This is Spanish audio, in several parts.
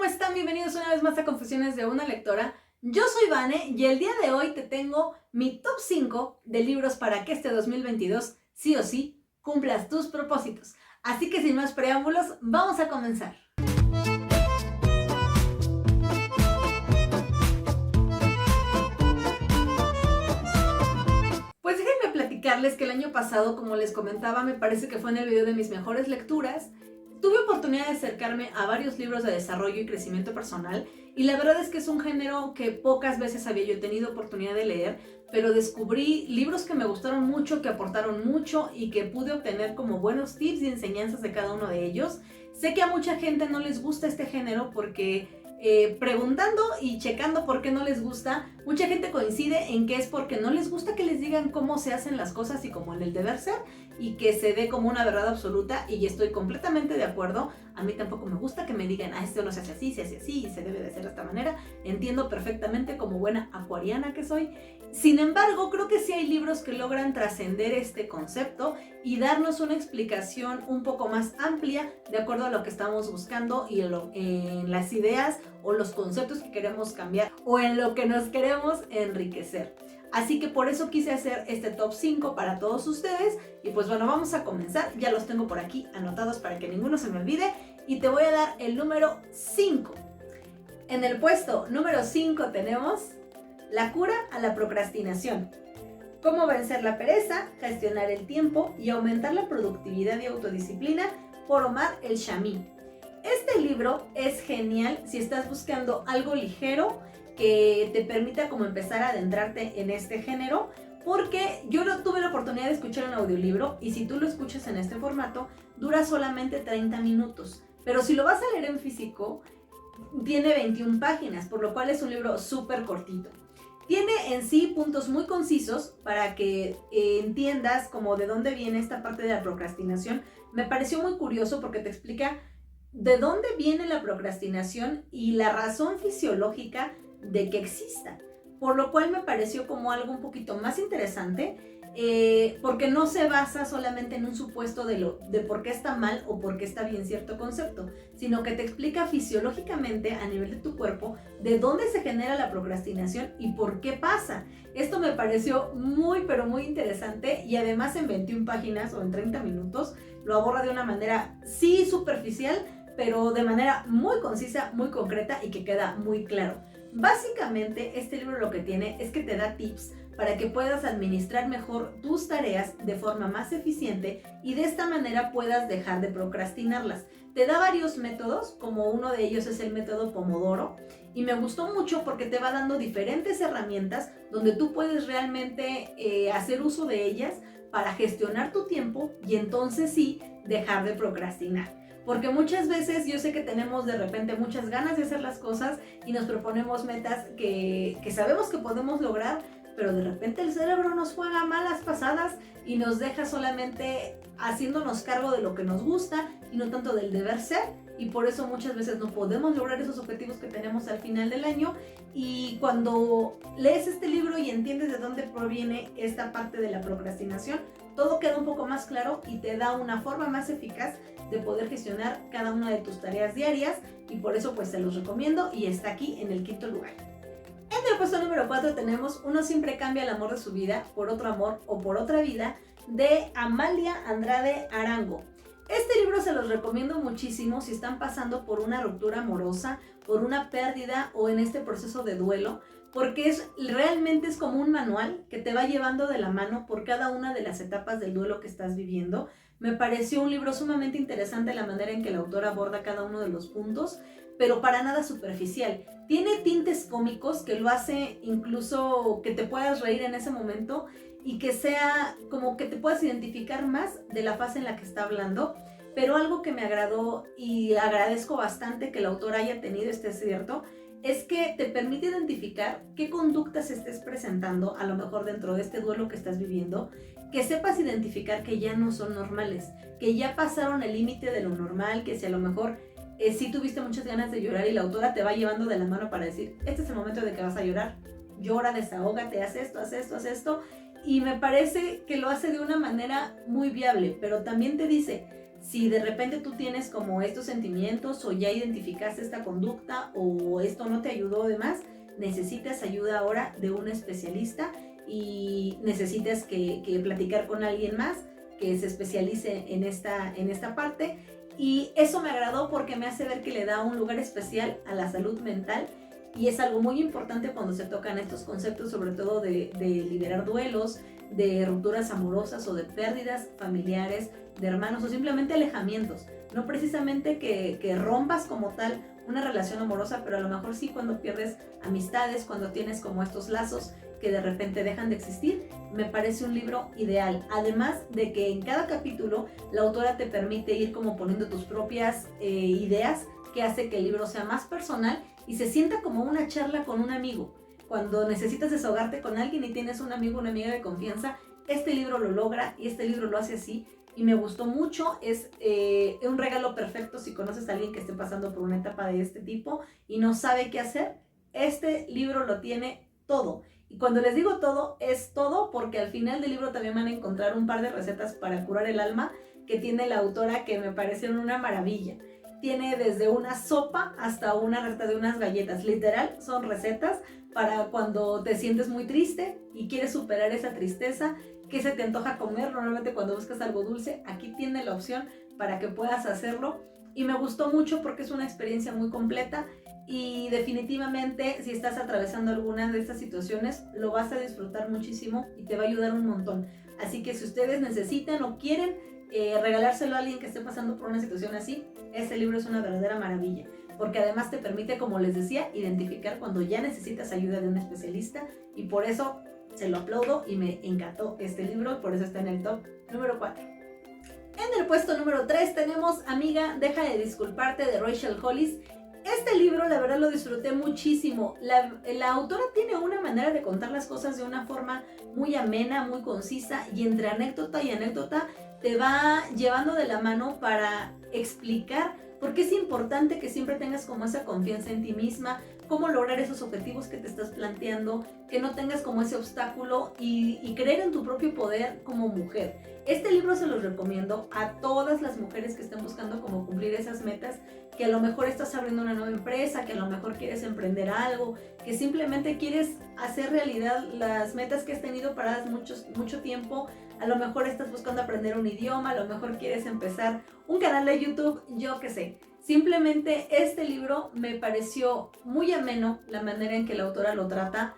¿cómo están? Bienvenidos una vez más a Confesiones de una Lectora. Yo soy Vane y el día de hoy te tengo mi top 5 de libros para que este 2022 sí o sí cumplas tus propósitos. Así que sin más preámbulos, vamos a comenzar. Pues déjenme platicarles que el año pasado, como les comentaba, me parece que fue en el video de mis mejores lecturas. Tuve oportunidad de acercarme a varios libros de desarrollo y crecimiento personal y la verdad es que es un género que pocas veces había yo tenido oportunidad de leer, pero descubrí libros que me gustaron mucho, que aportaron mucho y que pude obtener como buenos tips y enseñanzas de cada uno de ellos. Sé que a mucha gente no les gusta este género porque preguntando y checando por qué no les gusta, mucha gente coincide en que es porque no les gusta que les digan cómo se hacen las cosas y como en el deber ser y que se dé como una verdad absoluta, y estoy completamente de acuerdo. A mí tampoco me gusta que me digan, esto no se hace así, se hace así y se debe de hacer de esta manera. Entiendo perfectamente como buena acuariana que soy. Sin embargo, creo que sí hay libros que logran trascender este concepto y darnos una explicación un poco más amplia de acuerdo a lo que estamos buscando y en las ideas o los conceptos que queremos cambiar o en lo que nos queremos enriquecer. Así que por eso quise hacer este top 5 para todos ustedes. Y pues bueno, vamos a comenzar. Ya los tengo por aquí anotados para que ninguno se me olvide. Y te voy a dar el número 5. En el puesto número 5 tenemos La cura a la procrastinación. Cómo vencer la pereza, gestionar el tiempo y aumentar la productividad y autodisciplina, por Omar El-Shami. Este libro es genial si estás buscando algo ligero que te permita como empezar a adentrarte en este género, porque yo no tuve la oportunidad de escuchar un audiolibro y si tú lo escuchas en este formato dura solamente 30 minutos, pero si lo vas a leer en físico tiene 21 páginas, por lo cual es un libro súper cortito. Tiene en sí puntos muy concisos para que entiendas como de dónde viene esta parte de la procrastinación. Me pareció muy curioso porque te explica de dónde viene la procrastinación y la razón fisiológica de que exista, por lo cual me pareció como algo un poquito más interesante, porque no se basa solamente en un supuesto de por qué está mal o por qué está bien cierto concepto, sino que te explica fisiológicamente a nivel de tu cuerpo de dónde se genera la procrastinación y por qué pasa. Esto me pareció muy pero muy interesante y además en 21 páginas o en 30 minutos lo aborda de una manera sí superficial, pero de manera muy concisa, muy concreta y que queda muy claro. Básicamente este libro lo que tiene es que te da tips para que puedas administrar mejor tus tareas de forma más eficiente y de esta manera puedas dejar de procrastinarlas. Te da varios métodos, como uno de ellos es el método Pomodoro, y me gustó mucho porque te va dando diferentes herramientas donde tú puedes realmente hacer uso de ellas para gestionar tu tiempo y entonces sí dejar de procrastinar. Porque muchas veces yo sé que tenemos de repente muchas ganas de hacer las cosas y nos proponemos metas que sabemos que podemos lograr, pero de repente el cerebro nos juega malas pasadas y nos deja solamente haciéndonos cargo de lo que nos gusta y no tanto del deber ser, y por eso muchas veces no podemos lograr esos objetivos que tenemos al final del año. Y cuando lees este libro y entiendes de dónde proviene esta parte de la procrastinación, todo queda un poco más claro y te da una forma más eficaz de poder gestionar cada una de tus tareas diarias, y por eso pues te los recomiendo y está aquí en el quinto lugar. En el puesto número 4 tenemos Uno siempre cambia el amor de su vida por otro amor o por otra vida, de Amalia Andrade Arango. Este libro se los recomiendo muchísimo si están pasando por una ruptura amorosa, por una pérdida o en este proceso de duelo, porque realmente es como un manual que te va llevando de la mano por cada una de las etapas del duelo que estás viviendo. Me pareció un libro sumamente interesante la manera en que el autor aborda cada uno de los puntos, pero para nada superficial. Tiene tintes cómicos que lo hace incluso que te puedas reír en ese momento y que sea como que te puedas identificar más de la fase en la que está hablando. Pero algo que me agradó y agradezco bastante que el autor haya tenido, este cierto, es que te permite identificar qué conductas estés presentando a lo mejor dentro de este duelo que estás viviendo, que sepas identificar que ya no son normales, que ya pasaron el límite de lo normal, que si a lo mejor sí tuviste muchas ganas de llorar y la autora te va llevando de la mano para decir, este es el momento de que vas a llorar, llora, desahógate, haz esto, haz esto, haz esto. Y me parece que lo hace de una manera muy viable, pero también te dice, Si de repente tú tienes como estos sentimientos o ya identificaste esta conducta o esto no te ayudó demás, necesitas ayuda ahora de un especialista y necesitas que platicar con alguien más que se especialice en esta parte. Y eso me agradó porque me hace ver que le da un lugar especial a la salud mental y es algo muy importante cuando se tocan estos conceptos, sobre todo de liberar duelos, de rupturas amorosas o de pérdidas familiares, de hermanos o simplemente alejamientos. No precisamente que rompas como tal una relación amorosa, pero a lo mejor sí cuando pierdes amistades, cuando tienes como estos lazos que de repente dejan de existir. Me parece un libro ideal, además de que en cada capítulo la autora te permite ir como poniendo tus propias ideas, que hace que el libro sea más personal y se sienta como una charla con un amigo. Cuando necesitas desahogarte con alguien y tienes un amigo, una amiga de confianza, este libro lo logra y este libro lo hace así y me gustó mucho. Es un regalo perfecto si conoces a alguien que esté pasando por una etapa de este tipo y no sabe qué hacer. Este libro lo tiene todo. Y cuando les digo todo, es todo porque al final del libro también van a encontrar un par de recetas para curar el alma que tiene la autora que me parecen una maravilla. Tiene desde una sopa hasta una receta de unas galletas. Literal, son recetas para cuando te sientes muy triste y quieres superar esa tristeza. ¿Qué se te antoja comer? Normalmente cuando buscas algo dulce, aquí tiene la opción para que puedas hacerlo. Y me gustó mucho porque es una experiencia muy completa. Y definitivamente si estás atravesando alguna de estas situaciones lo vas a disfrutar muchísimo y te va a ayudar un montón. Así que si ustedes necesitan o quieren regalárselo a alguien que esté pasando por una situación así, este libro es una verdadera maravilla, porque además te permite, como les decía, identificar cuando ya necesitas ayuda de un especialista y por eso se lo aplaudo y me encantó este libro, por eso está en el top número 4. En el puesto número 3 tenemos Amiga, deja de disculparte, de Rachel Hollis. Este libro la verdad lo disfruté muchísimo. La autora tiene una manera de contar las cosas de una forma muy amena, muy concisa y entre anécdota y anécdota te va llevando de la mano para explicar por qué es importante que siempre tengas como esa confianza en ti misma, cómo lograr esos objetivos que te estás planteando, que no tengas como ese obstáculo y creer en tu propio poder como mujer. Este libro se los recomiendo a todas las mujeres que estén buscando como cumplir esas metas, que a lo mejor estás abriendo una nueva empresa, que a lo mejor quieres emprender algo, que simplemente quieres hacer realidad las metas que has tenido paradas mucho tiempo. A lo mejor estás buscando aprender un idioma, a lo mejor quieres empezar un canal de YouTube, yo qué sé. Simplemente este libro me pareció muy ameno la manera en que la autora lo trata.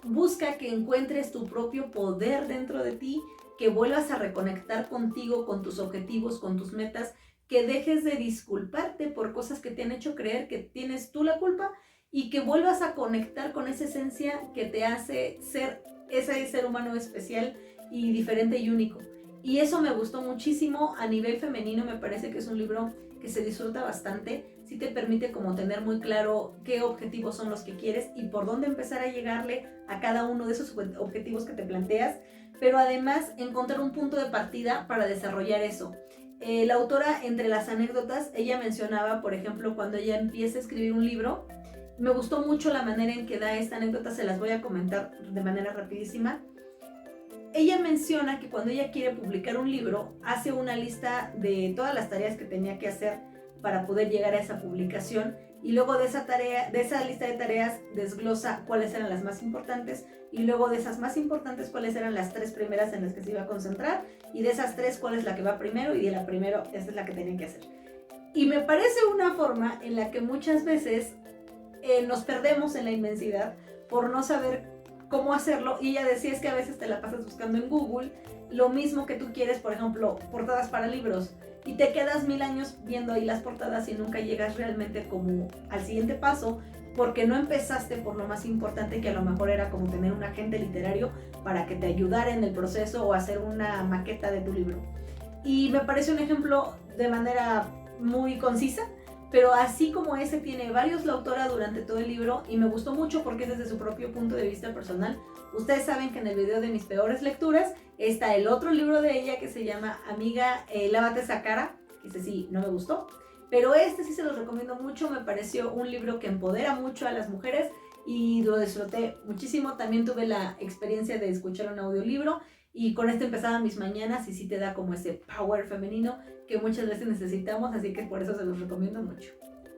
Busca que encuentres tu propio poder dentro de ti, que vuelvas a reconectar contigo, con tus objetivos, con tus metas, que dejes de disculparte por cosas que te han hecho creer que tienes tú la culpa y que vuelvas a conectar con esa esencia que te hace ser ese ser humano especial y diferente y único. Y eso me gustó muchísimo. A nivel femenino me parece que es un libro que se disfruta bastante. Sí te permite como tener muy claro qué objetivos son los que quieres y por dónde empezar a llegarle a cada uno de esos objetivos que te planteas, pero además encontrar un punto de partida para desarrollar eso. La autora, entre las anécdotas, ella mencionaba, por ejemplo, cuando ella empieza a escribir un libro. Me gustó mucho la manera en que da esta anécdota, se las voy a comentar de manera rapidísima. Ella menciona que cuando ella quiere publicar un libro, hace una lista de todas las tareas que tenía que hacer para poder llegar a esa publicación y luego de esa lista de tareas desglosa cuáles eran las más importantes y luego de esas más importantes cuáles eran las 3 primeras en las que se iba a concentrar y de esas 3 cuál es la que va primero y de la primero esta es la que tenía que hacer. Y me parece una forma en la que muchas veces nos perdemos en la inmensidad por no saber cómo hacerlo, y ella decía es que a veces te la pasas buscando en Google lo mismo que tú quieres, por ejemplo, portadas para libros, y te quedas 1000 años viendo ahí las portadas y nunca llegas realmente como al siguiente paso, porque no empezaste por lo más importante, que a lo mejor era como tener un agente literario para que te ayudara en el proceso o hacer una maqueta de tu libro. Y me parece un ejemplo de manera muy concisa, pero así como ese tiene varios la autora durante todo el libro y me gustó mucho porque es desde su propio punto de vista personal. Ustedes saben que en el video de mis peores lecturas está el otro libro de ella que se llama Amiga, lávate esa cara, que ese sí no me gustó, pero este sí se los recomiendo mucho. Me pareció un libro que empodera mucho a las mujeres y lo disfruté muchísimo. También tuve la experiencia de escuchar un audiolibro y con este empezaba mis mañanas y sí te da como ese power femenino que muchas veces necesitamos, así que por eso se los recomiendo mucho.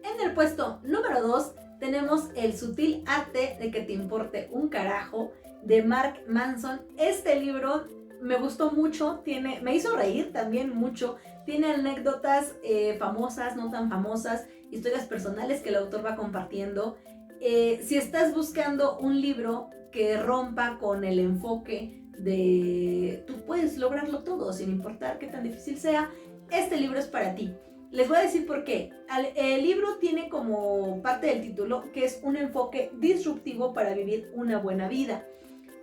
En el puesto número 2 tenemos El sutil arte de que te importe un carajo, de Mark Manson. Este libro me gustó mucho, me hizo reír también mucho, tiene anécdotas famosas, no tan famosas, historias personales que el autor va compartiendo. Si estás buscando un libro que rompa con el enfoque de tú puedes lograrlo todo sin importar qué tan difícil sea, este libro es para ti. Les voy a decir por qué. El libro tiene como parte del título que es un enfoque disruptivo para vivir una buena vida.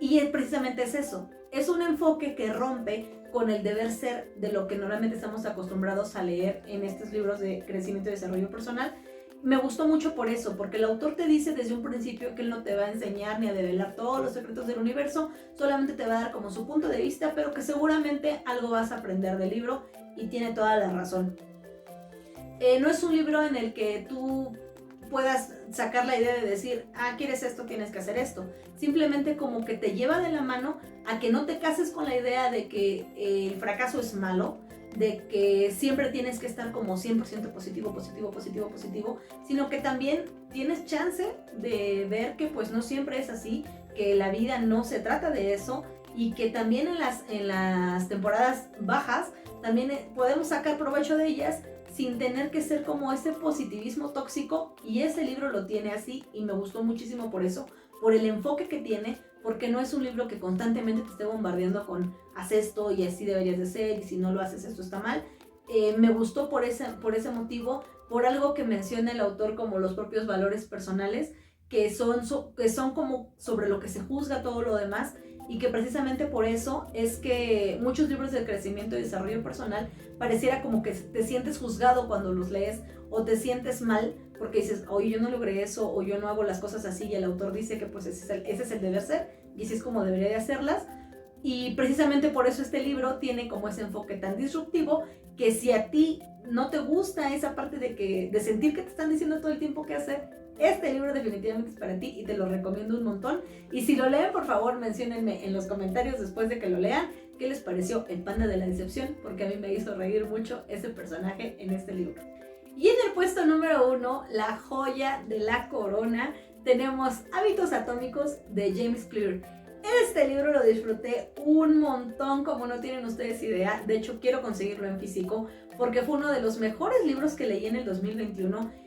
Y precisamente es eso. Es un enfoque que rompe con el deber ser de lo que normalmente estamos acostumbrados a leer en estos libros de crecimiento y desarrollo personal. Me gustó mucho por eso, porque el autor te dice desde un principio que él no te va a enseñar ni a develar todos los secretos del universo, solamente te va a dar como su punto de vista, pero que seguramente algo vas a aprender del libro y tiene toda la razón. No es un libro en el que tú puedas sacar la idea de decir, quieres esto, tienes que hacer esto. Simplemente como que te lleva de la mano a que no te cases con la idea de que el fracaso es malo, de que siempre tienes que estar como 100% positivo, sino que también tienes chance de ver que pues no siempre es así, que la vida no se trata de eso y que también en las temporadas bajas también podemos sacar provecho de ellas sin tener que ser como ese positivismo tóxico, y ese libro lo tiene así y me gustó muchísimo por eso, por el enfoque que tiene, porque no es un libro que constantemente te esté bombardeando con haz esto y así deberías de ser y si no lo haces esto está mal. Me gustó por ese motivo, por algo que menciona el autor como los propios valores personales que son como sobre lo que se juzga todo lo demás, y que precisamente por eso es que muchos libros de crecimiento y desarrollo personal pareciera como que te sientes juzgado cuando los lees o te sientes mal porque dices, oye, yo no logré eso o yo no hago las cosas así, y el autor dice que pues ese es el deber ser y así es como debería de hacerlas. Y precisamente por eso este libro tiene como ese enfoque tan disruptivo, que si a ti no te gusta esa parte de sentir que te están diciendo todo el tiempo qué hacer, este libro definitivamente es para ti y te lo recomiendo un montón. Y si lo leen, por favor, menciónenme en los comentarios después de que lo lean qué les pareció el panda de la decepción, porque a mí me hizo reír mucho ese personaje en este libro. Y en el puesto número 1, la joya de la corona, tenemos Hábitos Atómicos de James Clear. Este libro lo disfruté un montón, como no tienen ustedes idea. De hecho, quiero conseguirlo en físico porque fue uno de los mejores libros que leí en el 2021.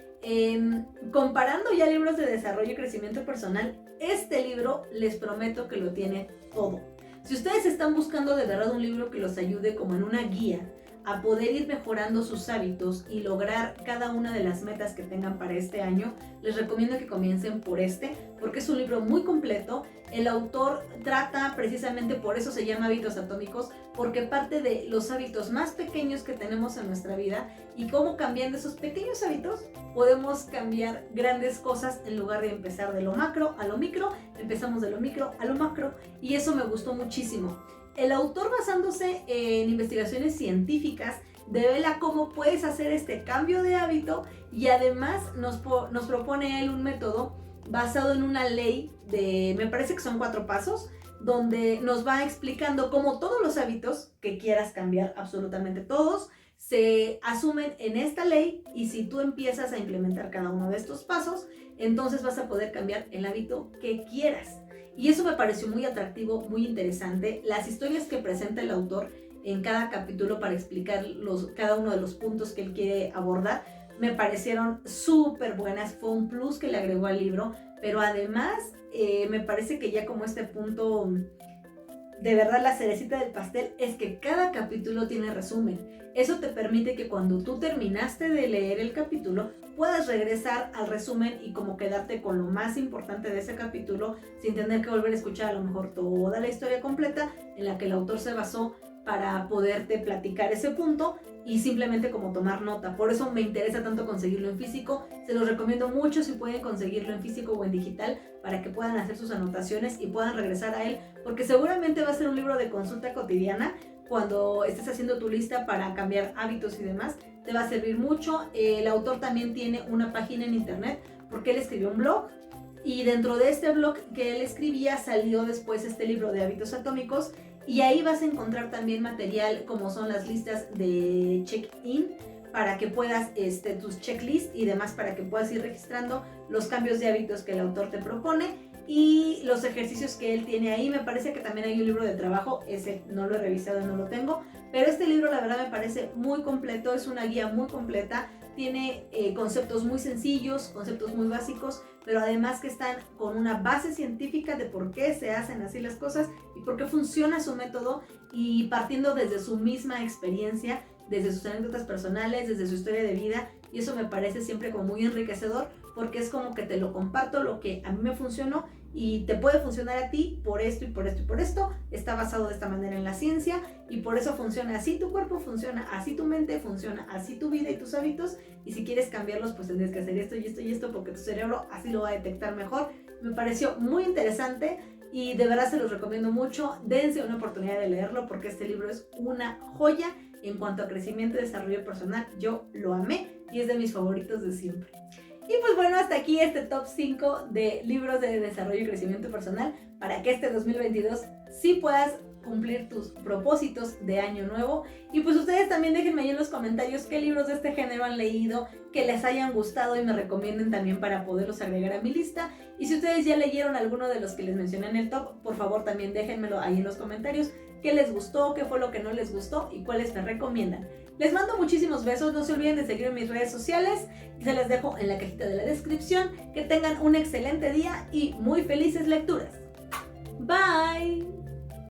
Comparando ya libros de desarrollo y crecimiento personal, este libro les prometo que lo tiene todo. Si ustedes están buscando de verdad un libro que los ayude como en una guía a poder ir mejorando sus hábitos y lograr cada una de las metas que tengan para este año, les recomiendo que comiencen por este, porque es un libro muy completo. El autor trata precisamente, por eso se llama Hábitos Atómicos, porque parte de los hábitos más pequeños que tenemos en nuestra vida y cómo cambiando esos pequeños hábitos podemos cambiar grandes cosas en lugar de empezar de lo macro a lo micro. Empezamos de lo micro a lo macro y eso me gustó muchísimo. El autor, basándose en investigaciones científicas, devela cómo puedes hacer este cambio de hábito y además nos propone él un método basado en una ley de, me parece que son 4 pasos, donde nos va explicando cómo todos los hábitos que quieras cambiar, absolutamente todos, se asumen en esta ley, y si tú empiezas a implementar cada uno de estos pasos, entonces vas a poder cambiar el hábito que quieras. Y eso me pareció muy atractivo, muy interesante. Las historias que presenta el autor en cada capítulo para explicar cada uno de los puntos que él quiere abordar me parecieron súper buenas. Fue un plus que le agregó al libro, pero además me parece que ya como este punto, de verdad la cerecita del pastel, es que cada capítulo tiene resumen. Eso te permite que cuando tú terminaste de leer el capítulo puedas regresar al resumen y como quedarte con lo más importante de ese capítulo sin tener que volver a escuchar a lo mejor toda la historia completa en la que el autor se basó para poderte platicar ese punto y simplemente como tomar nota. Por eso me interesa tanto conseguirlo en físico. Se los recomiendo mucho si pueden conseguirlo en físico o en digital para que puedan hacer sus anotaciones y puedan regresar a él, porque seguramente va a ser un libro de consulta cotidiana cuando estés haciendo tu lista para cambiar hábitos y demás. Te va a servir mucho. El autor también tiene una página en internet porque él escribió un blog, y dentro de este blog que él escribía salió después este libro de Hábitos Atómicos, y ahí vas a encontrar también material como son las listas de check-in para que puedas, tus checklists y demás para que puedas ir registrando los cambios de hábitos que el autor te propone y los ejercicios que él tiene ahí. Me parece que también hay un libro de trabajo, ese no lo he revisado, no lo tengo, pero este libro la verdad me parece muy completo, es una guía muy completa, tiene conceptos muy sencillos, conceptos muy básicos, pero además que están con una base científica de por qué se hacen así las cosas y por qué funciona su método, y partiendo desde su misma experiencia, desde sus anécdotas personales, desde su historia de vida, y eso me parece siempre como muy enriquecedor porque es como que te lo comparto lo que a mí me funcionó y te puede funcionar a ti por esto y por esto y por esto, está basado de esta manera en la ciencia y por eso funciona así tu cuerpo, funciona así tu mente, funciona así tu vida y tus hábitos, y si quieres cambiarlos pues tendrías que hacer esto y esto y esto porque tu cerebro así lo va a detectar mejor. Me pareció muy interesante y de verdad se los recomiendo mucho, dense una oportunidad de leerlo porque este libro es una joya en cuanto a crecimiento y desarrollo personal. Yo lo amé y es de mis favoritos de siempre. Y pues bueno, hasta aquí este top 5 de libros de desarrollo y crecimiento personal para que este 2022 sí puedas cumplir tus propósitos de año nuevo. Y pues ustedes también déjenme ahí en los comentarios qué libros de este género han leído, que les hayan gustado y me recomienden también para poderlos agregar a mi lista. Y si ustedes ya leyeron alguno de los que les mencioné en el top, por favor también déjenmelo ahí en los comentarios, qué les gustó, qué fue lo que no les gustó y cuáles me recomiendan. Les mando muchísimos besos, no se olviden de seguirme en mis redes sociales, se les dejo en la cajita de la descripción. Que tengan un excelente día y muy felices lecturas. Bye.